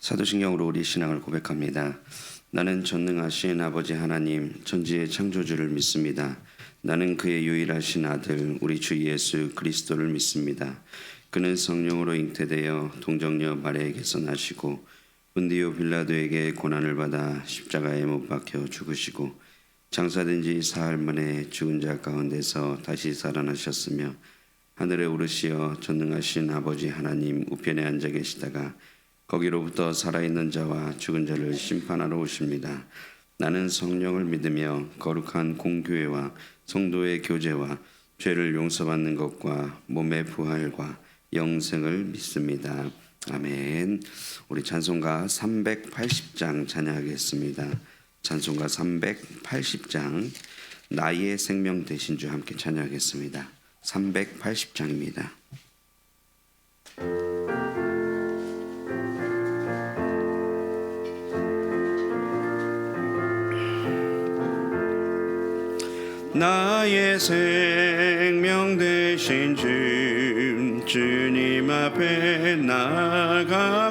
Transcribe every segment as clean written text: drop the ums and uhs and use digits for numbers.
사도신경으로 우리 신앙을 고백합니다. 나는 전능하신 아버지 하나님 천지의 창조주를 믿습니다. 나는 그의 유일하신 아들 우리 주 예수 그리스도를 믿습니다. 그는 성령으로 잉태되어 동정녀 마리아에게서 나시고 본디오 빌라도에게 고난을 받아 십자가에 못 박혀 죽으시고 장사된 지 사흘 만에 죽은 자 가운데서 다시 살아나셨으며 하늘에 오르시어 전능하신 아버지 하나님 우편에 앉아 계시다가 거기로부터 살아있는 자와 죽은 자를 심판하러 오십니다. 나는 성령을 믿으며 거룩한 공교회와 성도의 교제와 죄를 용서받는 것과 몸의 부활과 영생을 믿습니다. 아멘. 우리 찬송가 380장 찬양하겠습니다. 찬송가 380장 나의 생명 되신 주 함께 찬양하겠습니다. 380장입니다. 나의 생명 되신 주 주님 앞에 나아갑니다.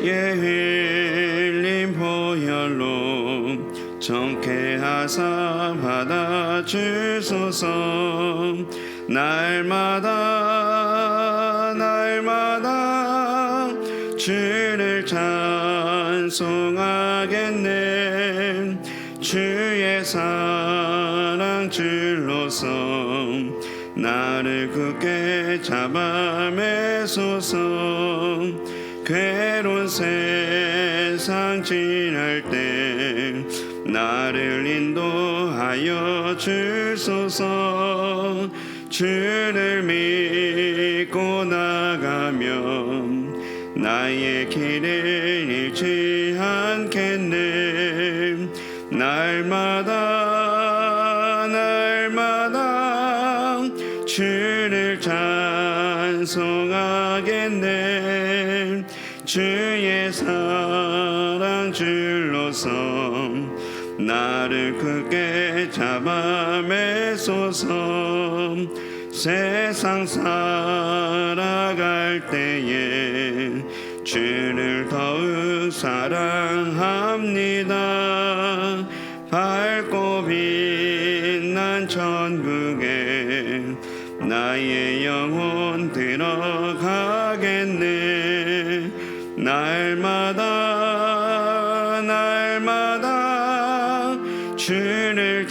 예 흘린 보혈로 정케하사 받아주소서. 날마다 주를 찬송하겠네. 주의 사랑 줄로서 나를 굳게 잡아매소서. 괴로운 세상 지날 때 나를 인도하여 주소서. 주를 믿고 나가면 나의 길을 잃지 않겠네. 날마다 주를 찬송하겠네. 주의 사랑 줄로서 나를 굳게 잡아매소서. 세상 살아갈 때에 주를 더욱 사랑합니다. 밝고 빛난 천국에 나의 영혼 들어가겠네. 날마다 주를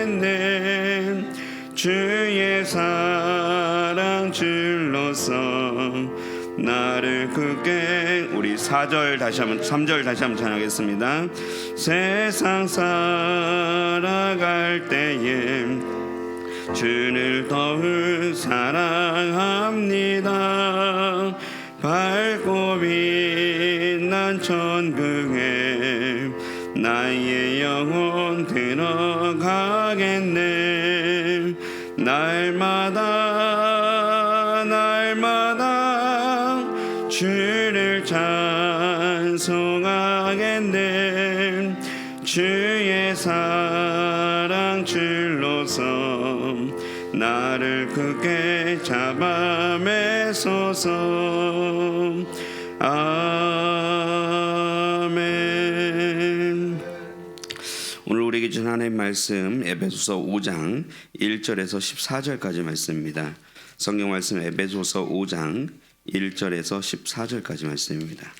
찬송하겠네. 주의 사랑 줄로서 나를 굳게 우리 4절 다시 한번 3절 다시 한번 찬양하겠습니다. 세상 살아갈 때에 주를 더욱 사랑합니다. 밝고 빛난 천국에 나의 영혼 들어가겠네. 날마다 주를 찬송하겠네. 주의 사랑 줄로서 나를 굳게 잡아매소서. 아멘. 오늘 우리에게 준 하나님의 말씀 에베소서 5장 1절에서 14절까지 말씀입니다. 성경 말씀 에베소서 5장 1절에서 14절까지 말씀입니다.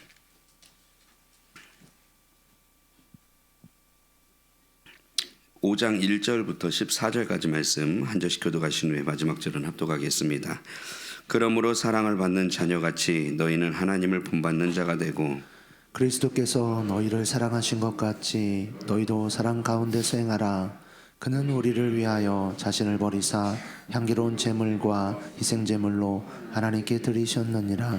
(5장 1절부터 14절까지) 말씀 한 절씩 교독하신 후에 마지막 절은 합독하겠습니다. 그러므로 사랑을 받는 자녀같이 너희는 하나님을 본받는 자가 되고 그리스도께서 너희를 사랑하신 것 같이 너희도 사랑 가운데서 행하라. 그는 우리를 위하여 자신을 버리사 향기로운 제물과 희생제물로 하나님께 드리셨느니라.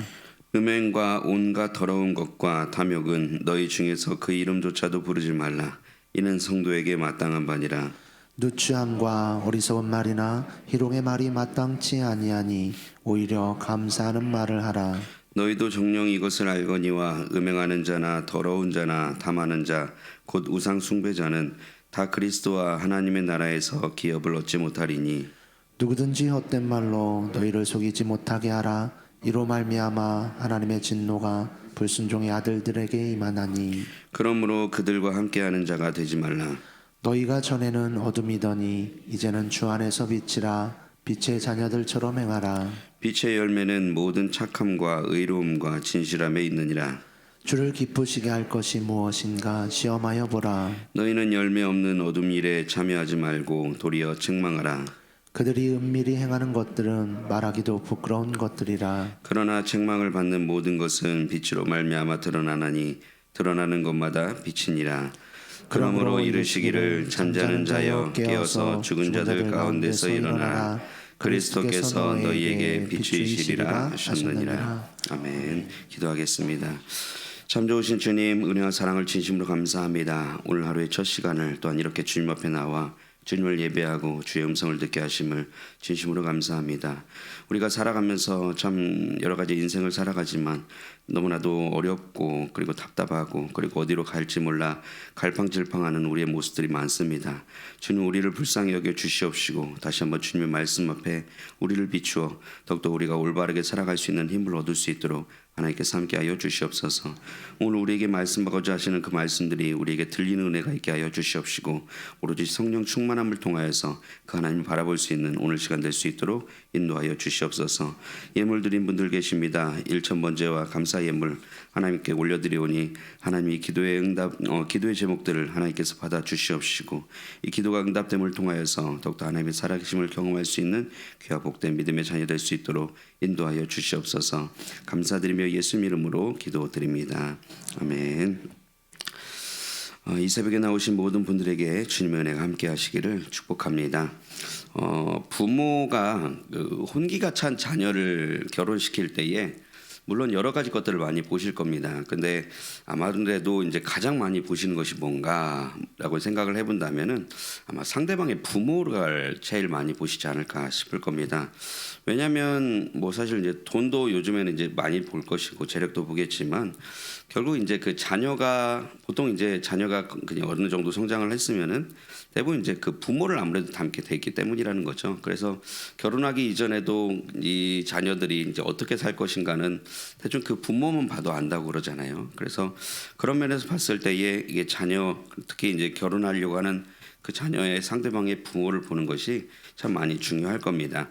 음행과 온갖 더러운 것과 탐욕은 너희 중에서 그 이름조차도 부르지 말라. 이는 성도에게 마땅한 바니라. 누추함과 어리석은 말이나 희롱의 말이 마땅치 아니하니 오히려 감사하는 말을 하라. 너희도 정녕 이것을 알거니와 음행하는 자나 더러운 자나 탐하는 자 곧 우상 숭배자는 다 그리스도와 하나님의 나라에서 기업을 얻지 못하리니 누구든지 헛된 말로 너희를 속이지 못하게 하라. 이로 말미암아 하나님의 진노가 불순종의 아들들에게 임하나니 그러므로 그들과 함께하는 자가 되지 말라. 너희가 전에는 어둠이더니 이제는 주 안에서 빛이라 빛의 자녀들처럼 행하라. 빛의 열매는 모든 착함과 의로움과 진실함에 있느니라. 주를 기쁘시게 할 것이 무엇인가 시험하여 보라. 너희는 열매 없는 어둠 일에 참여하지 말고 도리어 책망하라. 그들이 은밀히 행하는 것들은 말하기도 부끄러운 것들이라. 그러나 책망을 받는 모든 것은 빛으로 말미암아 드러나나니 드러나는 것마다 빛이니라. 그러므로 이르시기를 잠자는 자여 깨어서 죽은 자들 가운데서 일어나라. 그리스도께서 너희에게 비추이시리라 하셨느니라. 아멘. 기도하겠습니다. 참 좋으신 주님, 은혜와 사랑을 진심으로 감사합니다. 오늘 하루의 첫 시간을 또한 이렇게 주님 앞에 나와 주님을 예배하고 주의 음성을 듣게 하심을 진심으로 감사합니다. 우리가 살아가면서 참 여러 가지 인생을 살아가지만 너무나도 어렵고 그리고 답답하고 그리고 어디로 갈지 몰라 갈팡질팡하는 우리의 모습들이 많습니다. 주님, 우리를 불쌍히 여겨 주시옵시고 다시 한번 주님의 말씀 앞에 우리를 비추어 더욱더 우리가 올바르게 살아갈 수 있는 힘을 얻을 수 있도록 하나님께서 함께하여 주시옵소서. 오늘 우리에게 말씀하고자 하시는 그 말씀들이 우리에게 들리는 은혜가 있게 하여 주시옵시고 오로지 성령 충만함을 통하여서 그 하나님을 바라볼 수 있는 오늘 시간 될 수 있도록 인도하여 주시옵소서. 예물 드린 분들 계십니다. 1,000번제와 감사 예물 하나님께 올려드리오니 하나님이 기도의 제목들을 하나님께서 받아 주시옵시고 이 기도가 응답됨을 통하여서 더욱더 하나님의 살아계심을 경험할 수 있는 귀하 복된 믿음의 자녀 될 수 있도록 인도하여 주시옵소서. 감사드리며 예수님 이름으로 기도드립니다. 아멘. 이 새벽에 나오신 모든 분들에게 주님의 은혜가 함께 하시기를 축복합니다. 부모가 혼기가 찬 자녀를 결혼시킬 때에 물론 여러 가지 것들을 많이 보실 겁니다. 근데 아마도 이제 가장 많이 보시는 것이 뭔가라고 생각을 해본다면은 아마 상대방의 부모를 제일 많이 보시지 않을까 싶을 겁니다. 왜냐하면 뭐 사실 이제 돈도 요즘에는 이제 많이 볼 것이고 재력도 보겠지만 결국 이제 그 자녀가 보통 이제 자녀가 그냥 어느 정도 성장을 했으면은 대부분 이제 그 부모를 아무래도 닮게 돼 있기 때문이라는 거죠. 그래서 결혼하기 이전에도 이 자녀들이 이제 어떻게 살 것인가는 대충 그 부모만 봐도 안다고 그러잖아요. 그래서 그런 면에서 봤을 때에 이게 자녀 특히 이제 결혼하려고 하는 그 자녀의 상대방의 부모를 보는 것이 참 많이 중요할 겁니다.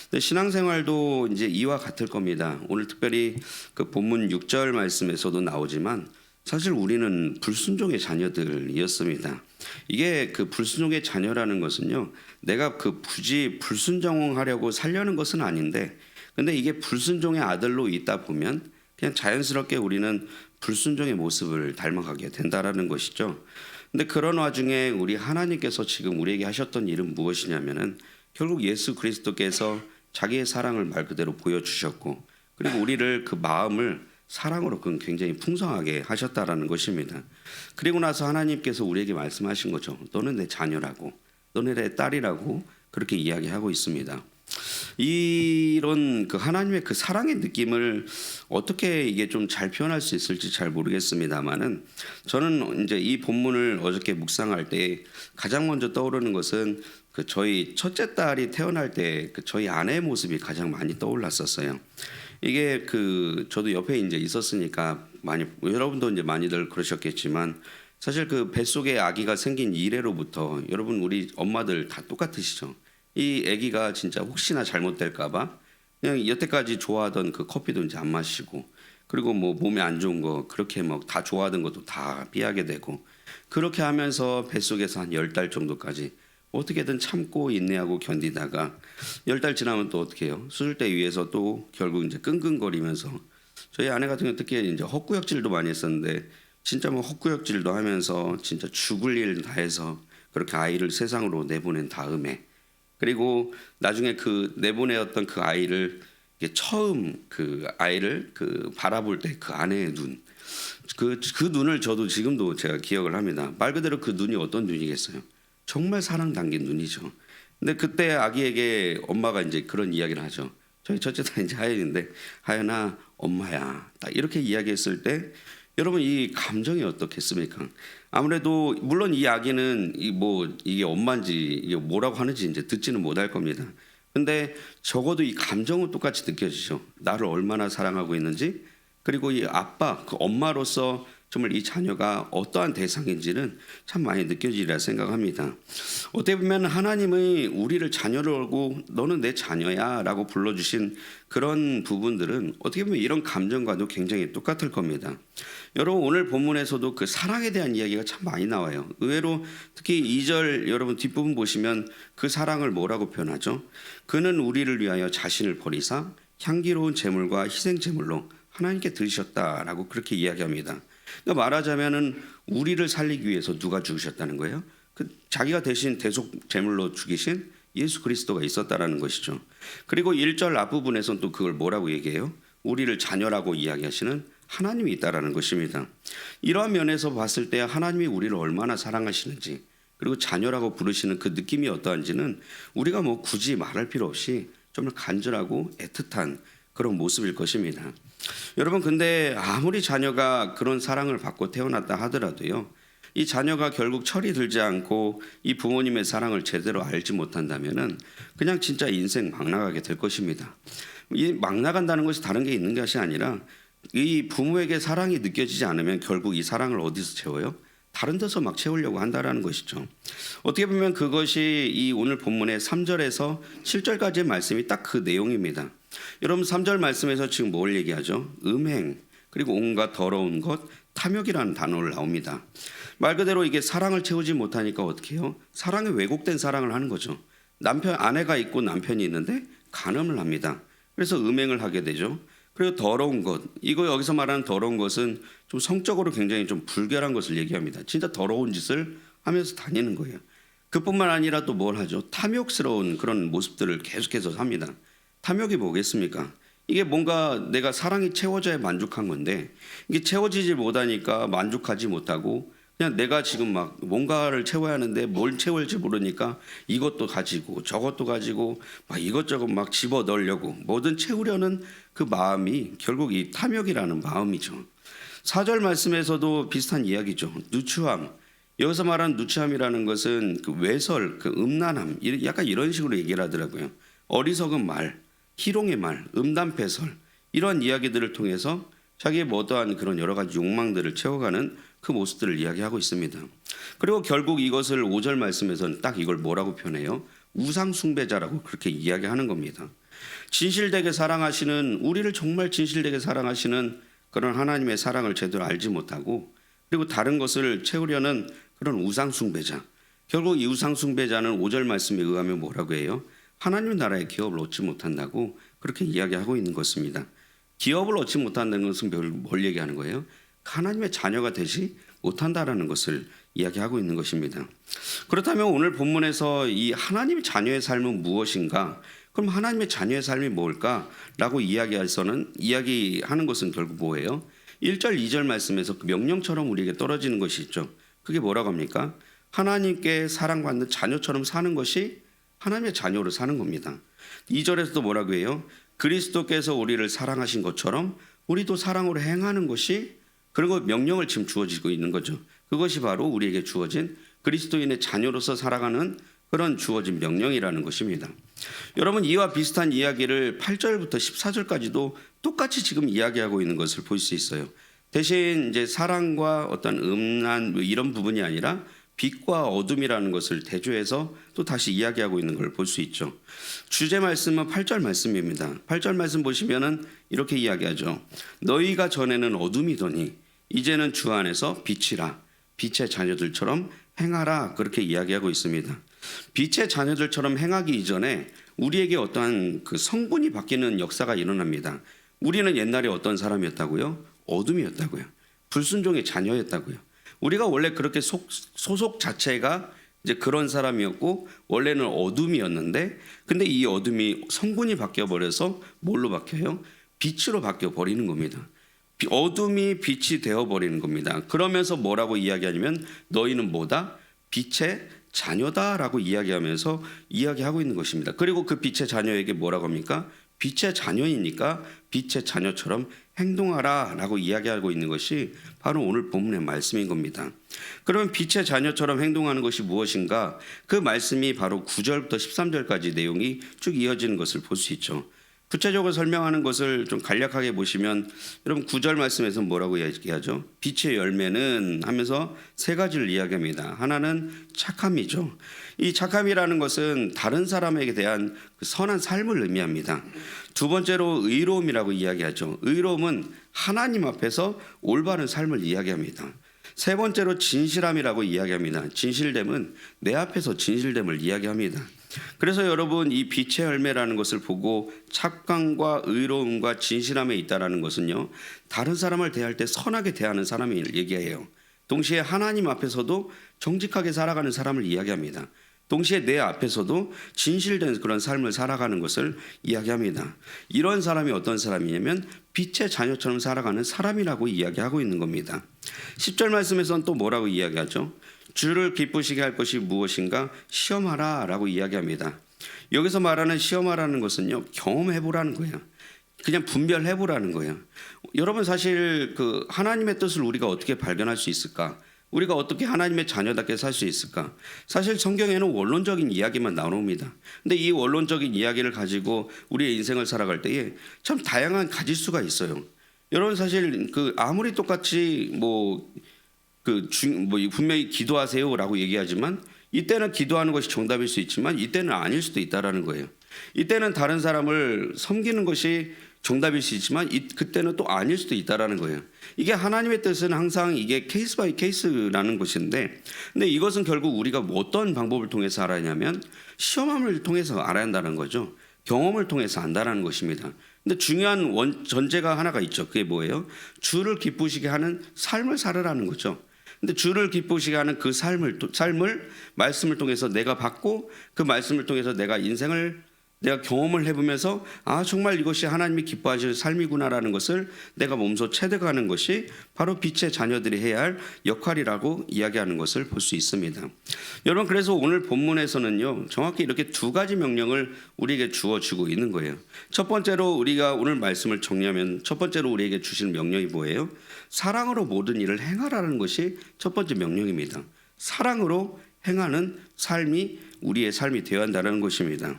근데 신앙생활도 이제 이와 같을 겁니다. 오늘 특별히 그 본문 6절 말씀에서도 나오지만 사실 우리는 불순종의 자녀들이었습니다. 이게 그 불순종의 자녀라는 것은요, 내가 그 굳이 불순종하려고 살려는 것은 아닌데, 근데 이게 불순종의 아들로 있다 보면 그냥 자연스럽게 우리는 불순종의 모습을 닮아가게 된다라는 것이죠. 근데 그런 와중에 우리 하나님께서 지금 우리에게 하셨던 일은 무엇이냐면은 결국 예수 그리스도께서 자기의 사랑을 말 그대로 보여주셨고, 그리고 우리를 그 마음을 사랑으로 굉장히 풍성하게 하셨다라는 것입니다. 그리고 나서 하나님께서 우리에게 말씀하신 거죠. 너는 내 자녀라고, 너는 내 딸이라고 그렇게 이야기하고 있습니다. 이런 그 하나님의 그 사랑의 느낌을 어떻게 이게 좀 잘 표현할 수 있을지 잘 모르겠습니다만은 저는 이제 이 본문을 어저께 묵상할 때 가장 먼저 떠오르는 것은 그 저희 첫째 딸이 태어날 때 그 저희 아내의 모습이 가장 많이 떠올랐었어요. 이게 그 저도 옆에 이제 있었으니까 많이 여러분도 이제 많이들 그러셨겠지만 사실 그 뱃속에 아기가 생긴 이래로부터 여러분 우리 엄마들 다 똑같으시죠. 이 아기가 진짜 혹시나 잘못될까봐 그냥 여태까지 좋아하던 그 커피도 이제 안 마시고 그리고 뭐 몸에 안 좋은 거 그렇게 막 다 좋아하던 것도 다 피하게 되고 그렇게 하면서 뱃속에서 한 10달 정도까지 어떻게든 참고 인내하고 견디다가 10달 지나면 또 어떻게 해요? 수술대 위에서 또 결국 이제 끙끙거리면서 저희 아내 같은 경우 특히 이제 헛구역질도 많이 했었는데 진짜 뭐 헛구역질도 하면서 진짜 죽을 일 다 해서 그렇게 아이를 세상으로 내보낸 다음에 그리고 나중에 그 내보내었던 그 아이를 처음 그 아이를 그 바라볼 때 그 아내의 눈, 그 눈을 저도 지금도 제가 기억을 합니다. 말 그대로 그 눈이 어떤 눈이겠어요? 정말 사랑 담긴 눈이죠. 근데 그때 아기에게 엄마가 이제 그런 이야기를 하죠. 저희 첫째 딸 이제 하연인데 하연아 엄마야 딱 이렇게 이야기했을 때 여러분 이 감정이 어떻겠습니까? 아무래도 물론 이 아기는 이게 엄마인지 이게 뭐라고 하는지 이제 듣지는 못할 겁니다. 근데 적어도 이 감정은 똑같이 느껴지죠. 나를 얼마나 사랑하고 있는지, 그리고 이 아빠, 그 엄마로서 정말 이 자녀가 어떠한 대상인지는 참 많이 느껴지리라 생각합니다. 어떻게 보면 하나님의 우리를 자녀라고 너는 내 자녀야라고 불러주신 그런 부분들은 어떻게 보면 이런 감정과도 굉장히 똑같을 겁니다. 여러분 오늘 본문에서도 그 사랑에 대한 이야기가 참 많이 나와요. 의외로 특히 2절 여러분 뒷부분 보시면 그 사랑을 뭐라고 표현하죠? 그는 우리를 위하여 자신을 버리사 향기로운 제물과 희생 제물로 하나님께 드리셨다라고 그렇게 이야기합니다. 그러니까 말하자면은 우리를 살리기 위해서 누가 죽으셨다는 거예요? 그 자기가 대신 대속 제물로 죽이신 예수 그리스도가 있었다라는 것이죠. 그리고 1절 앞부분에서는 또 그걸 뭐라고 얘기해요? 우리를 자녀라고 이야기하시는 하나님이 있다라는 것입니다. 이러한 면에서 봤을 때 하나님이 우리를 얼마나 사랑하시는지, 그리고 자녀라고 부르시는 그 느낌이 어떠한지는 우리가 뭐 굳이 말할 필요 없이 정말 간절하고 애틋한 그런 모습일 것입니다. 여러분 근데 아무리 자녀가 그런 사랑을 받고 태어났다 하더라도요, 이 자녀가 결국 철이 들지 않고 이 부모님의 사랑을 제대로 알지 못한다면은 그냥 진짜 인생 막 나가게 될 것입니다. 이 막 나간다는 것이 다른 게 있는 것이 아니라 이 부모에게 사랑이 느껴지지 않으면 결국 이 사랑을 어디서 채워요? 다른 데서 막 채우려고 한다라는 것이죠. 어떻게 보면 그것이 이 오늘 본문의 3절에서 7절까지의 말씀이 딱 그 내용입니다. 여러분 3절 말씀에서 지금 뭘 얘기하죠? 음행, 그리고 온갖 더러운 것, 탐욕이라는 단어를 나옵니다. 말 그대로 이게 사랑을 채우지 못하니까 어떻게 해요? 사랑에 왜곡된 사랑을 하는 거죠. 아내가 있고 남편이 있는데 간음을 합니다. 그래서 음행을 하게 되죠. 그리고 더러운 것, 이거 여기서 말하는 더러운 것은 좀 성적으로 굉장히 좀 불결한 것을 얘기합니다. 진짜 더러운 짓을 하면서 다니는 거예요. 그뿐만 아니라 또 뭘 하죠? 탐욕스러운 그런 모습들을 계속해서 합니다. 탐욕이 뭐겠습니까? 이게 뭔가 내가 사랑이 채워져야 만족한 건데 이게 채워지지 못하니까 만족하지 못하고 그냥 내가 지금 막 뭔가를 채워야 하는데 뭘 채울지 모르니까 이것도 가지고 저것도 가지고 막 이것저것 막 집어 넣으려고 뭐든 채우려는 그 마음이 결국 이 탐욕이라는 마음이죠. 4절 말씀에서도 비슷한 이야기죠. 누추함. 여기서 말하는 누추함이라는 것은 그 외설, 그 음란함, 약간 이런 식으로 얘기를 하더라고요. 어리석은 말, 희롱의 말, 음담패설 이런 이야기들을 통해서 자기의 어떠한 그런 여러 가지 욕망들을 채워가는 그 모습들을 이야기하고 있습니다. 그리고 결국 이것을 5절 말씀에서는 딱 이걸 뭐라고 표현해요? 우상 숭배자라고 그렇게 이야기하는 겁니다. 진실되게 사랑하시는, 우리를 정말 진실되게 사랑하시는 그런 하나님의 사랑을 제대로 알지 못하고 그리고 다른 것을 채우려는 그런 우상 숭배자. 결국 이 우상 숭배자는 5절 말씀에 의하면 뭐라고 해요? 하나님 나라의 기업을 얻지 못한다고 그렇게 이야기하고 있는 것입니다. 기업을 얻지 못한다는 것은 뭘 얘기하는 거예요? 하나님의 자녀가 되지 못한다라는 것을 이야기하고 있는 것입니다. 그렇다면 오늘 본문에서 이 하나님의 자녀의 삶은 무엇인가? 그럼 하나님의 자녀의 삶이 뭘까라고 이야기하는 것은 결국 뭐예요? 1절, 2절 말씀에서 그 명령처럼 우리에게 떨어지는 것이 있죠. 그게 뭐라고 합니까? 하나님께 사랑받는 자녀처럼 사는 것이 하나님의 자녀로 사는 겁니다. 2절에서도 뭐라고 해요? 그리스도께서 우리를 사랑하신 것처럼 우리도 사랑으로 행하는 것이, 그리고 명령을 지금 주어지고 있는 거죠. 그것이 바로 우리에게 주어진 그리스도인의 자녀로서 살아가는 그런 주어진 명령이라는 것입니다. 여러분 이와 비슷한 이야기를 8절부터 14절까지도 똑같이 지금 이야기하고 있는 것을 볼 수 있어요. 대신 이제 사랑과 어떤 음란 이런 부분이 아니라 빛과 어둠이라는 것을 대조해서 또 다시 이야기하고 있는 걸 볼 수 있죠. 주제 말씀은 8절 말씀입니다. 8절 말씀 보시면은 이렇게 이야기하죠. 너희가 전에는 어둠이더니 이제는 주 안에서 빛이라. 빛의 자녀들처럼 행하라. 그렇게 이야기하고 있습니다. 빛의 자녀들처럼 행하기 이전에 우리에게 어떠한 그 성분이 바뀌는 역사가 일어납니다. 우리는 옛날에 어떤 사람이었다고요? 어둠이었다고요. 불순종의 자녀였다고요. 우리가 원래 그렇게 소속 자체가 이제 그런 사람이었고 원래는 어둠이었는데, 근데 이 어둠이 성분이 바뀌어 버려서 뭘로 바뀌어요? 빛으로 바뀌어 버리는 겁니다. 어둠이 빛이 되어 버리는 겁니다. 그러면서 뭐라고 이야기하냐면 너희는 뭐다? 빛의 자녀다라고 이야기하면서 이야기하고 있는 것입니다. 그리고 그 빛의 자녀에게 뭐라고 합니까? 빛의 자녀이니까 빛의 자녀처럼 행동하라라고 이야기하고 있는 것이 바로 오늘 본문의 말씀인 겁니다. 그러면 빛의 자녀처럼 행동하는 것이 무엇인가? 그 말씀이 바로 9절부터 13절까지 내용이 쭉 이어지는 것을 볼 수 있죠. 구체적으로 설명하는 것을 좀 간략하게 보시면 여러분 9절 말씀에서 뭐라고 얘기하죠? 빛의 열매는 하면서 세 가지를 이야기합니다. 하나는 착함이죠. 이 착함이라는 것은 다른 사람에게 대한 그 선한 삶을 의미합니다. 두 번째로 의로움이라고 이야기하죠. 의로움은 하나님 앞에서 올바른 삶을 이야기합니다. 세 번째로 진실함이라고 이야기합니다. 진실됨은 내 앞에서 진실됨을 이야기합니다. 그래서 여러분 이 빛의 열매라는 것을 보고 착함과 의로움과 진실함에 있다라는 것은요, 다른 사람을 대할 때 선하게 대하는 사람을 얘기해요. 동시에 하나님 앞에서도 정직하게 살아가는 사람을 이야기합니다. 동시에 내 앞에서도 진실된 그런 삶을 살아가는 것을 이야기합니다. 이런 사람이 어떤 사람이냐면 빛의 자녀처럼 살아가는 사람이라고 이야기하고 있는 겁니다. 10절 말씀에서는 또 뭐라고 이야기하죠? 주를 기쁘시게 할 것이 무엇인가? 시험하라 라고 이야기합니다. 여기서 말하는 시험하라는 것은요, 경험해보라는 거예요. 그냥 분별해보라는 거예요. 여러분 사실 그 하나님의 뜻을 우리가 어떻게 발견할 수 있을까? 우리가 어떻게 하나님의 자녀답게 살 수 있을까? 사실 성경에는 원론적인 이야기만 나옵니다. 근데 이 원론적인 이야기를 가지고 우리의 인생을 살아갈 때에 참 다양한 가지수가 있어요. 여러분 사실 그 아무리 똑같이 분명히 기도하세요라고 얘기하지만 이때는 기도하는 것이 정답일 수 있지만 이때는 아닐 수도 있다라는 거예요. 이때는 다른 사람을 섬기는 것이 정답일 수 있지만 그때는 또 아닐 수도 있다라는 거예요. 이게 하나님의 뜻은 항상 이게 케이스 바이 케이스라는 것인데, 근데 이것은 결국 우리가 어떤 방법을 통해서 알아냐면 시험함을 통해서 알아야 한다는 거죠. 경험을 통해서 안다라는 것입니다. 근데 중요한 전제가 하나가 있죠. 그게 뭐예요? 주를 기쁘시게 하는 삶을 살으라는 거죠. 근데 주를 기쁘시게 하는 그 삶을 말씀을 통해서 내가 받고 그 말씀을 통해서 내가 경험을 해보면서 정말 이것이 하나님이 기뻐하시는 삶이구나라는 것을 내가 몸소 체득하는 것이 바로 빛의 자녀들이 해야 할 역할이라고 이야기하는 것을 볼 수 있습니다. 여러분 그래서 오늘 본문에서는요, 정확히 이렇게 두 가지 명령을 우리에게 주어지고 있는 거예요. 첫 번째로 우리가 오늘 말씀을 정리하면 첫 번째로 우리에게 주시는 명령이 뭐예요? 사랑으로 모든 일을 행하라는 것이 첫 번째 명령입니다. 사랑으로 행하는 삶이 우리의 삶이 되어야 한다는 것입니다.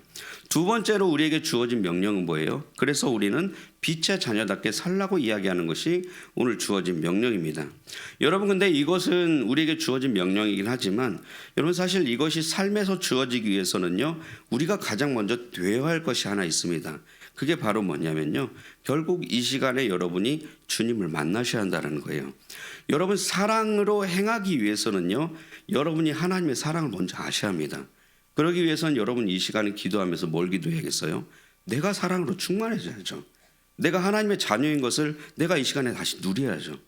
두 번째로 우리에게 주어진 명령은 뭐예요? 그래서 우리는 빛의 자녀답게 살라고 이야기하는 것이 오늘 주어진 명령입니다. 여러분 근데 이것은 우리에게 주어진 명령이긴 하지만 여러분 사실 이것이 삶에서 주어지기 위해서는요, 우리가 가장 먼저 되어야 할 것이 하나 있습니다. 그게 바로 뭐냐면요, 결국 이 시간에 여러분이 주님을 만나셔야 한다는 거예요. 여러분 사랑으로 행하기 위해서는요, 여러분이 하나님의 사랑을 먼저 아셔야 합니다. 그러기 위해서는 여러분 이 시간에 기도하면서 뭘 기도해야겠어요? 내가 사랑으로 충만해져야죠. 내가 하나님의 자녀인 것을 내가 이 시간에 다시 누려야죠.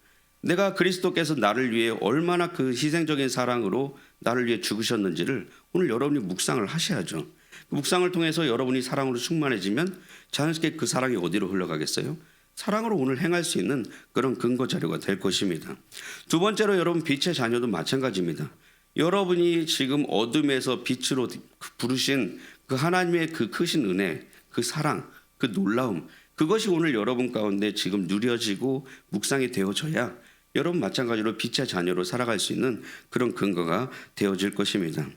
내가 그리스도께서 나를 위해 얼마나 그 희생적인 사랑으로 나를 위해 죽으셨는지를 오늘 여러분이 묵상을 하셔야죠. 그 묵상을 통해서 여러분이 사랑으로 충만해지면 자연스럽게 그 사랑이 어디로 흘러가겠어요? 사랑으로 오늘 행할 수 있는 그런 근거 자료가 될 것입니다. 두 번째로 여러분 빛의 자녀도 마찬가지입니다. 여러분이 지금 어둠에서 빛으로 부르신 그 하나님의 그 크신 은혜, 그 사랑, 그 놀라움, 그것이 오늘 여러분 가운데 지금 누려지고 묵상이 되어져야 여러분 마찬가지로 빛의 자녀로 살아갈 수 있는 그런 근거가 되어질 것입니다.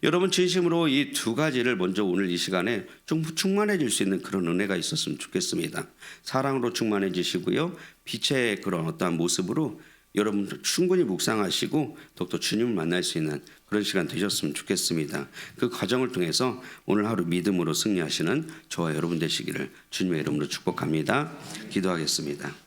여러분 진심으로 이 두 가지를 먼저 오늘 이 시간에 좀 충만해질 수 있는 그런 은혜가 있었으면 좋겠습니다. 사랑으로 충만해지시고요, 빛의 그런 어떠한 모습으로 여러분 충분히 묵상하시고 더욱더 주님을 만날 수 있는 그런 시간 되셨으면 좋겠습니다. 그 과정을 통해서 오늘 하루 믿음으로 승리하시는 저와 여러분 되시기를 주님의 이름으로 축복합니다. 기도하겠습니다.